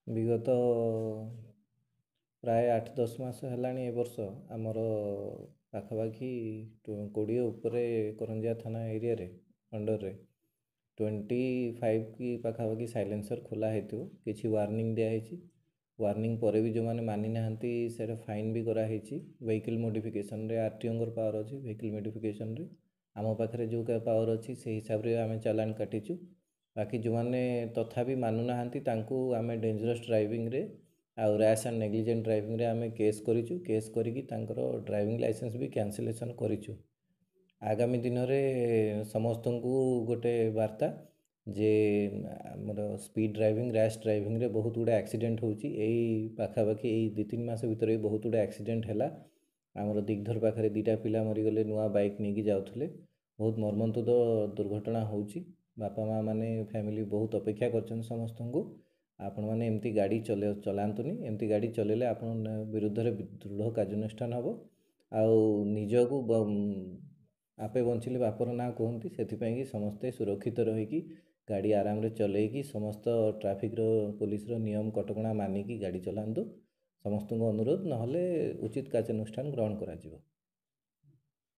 विगत प्राय 8-10 मास हेलाणी ए वर्ष आमर पाखापाखि 20 उपरे करंजिया थाना एरिया रे अंडर रे 25 की पाखापाखि साइलेंसर खोला हेतु किसी वार्निंग दिया वार्निंग पर भी जो मैंने मानि नाहंती से फाइन भी कराई व्हीकल मॉडिफिकेशन रे आरटीओ पावर अच्छी व्हीकल मॉडिफिकेशन रे आम पाखे जो पावर अच्छी से हिसाब से आम चालान काटिचु। बाकी जो मैंने तथापि मानुना आम डेंजरस ड्राइविंग रे आउ रैश एंड नेग्लिजेंट ड्राइविंग रे आम केस करिचु। केस करिकी ड्राइविंग लाइसेंस भी कैंसिलेशन करिचु। आगामी दिन में समस्त को गोटे वार्ता जे आमर स्पीड ड्राइविंग रैश ड्राइविंग रे बहुत गुड़ा एक्सीडेंट होची पाखापाखि 2-3 मास भितर बहुत गुड़ा एक्सीडेंट है। आमर दिग्धर पाखे 2टा पिला मरीगले नुआ बाइक नहीं जाऊे बहुत मर्मन्तुद दुर्घटना होची। बापा माँ मैंने फैमिली बहुत अपेक्षा कर समस्त को आपण मैंने एमती गाड़ी चलातुनि एमती गाड़ी चलेले आपण विरुद्ध रे दृढ़ कार्यानुष्ठान हम आउ निजको आपे बंचिले बापर ना कहती से समस्ते सुरक्षित रहीकि गाड़ी आराम रे चलैकी समस्त ट्रैफिक पुलिस नियम कटकणा मानिकी गाड़ी चलातु। समस्त को अनुरोध नहले उचित कार्यानुष्ठान ग्रहण करा।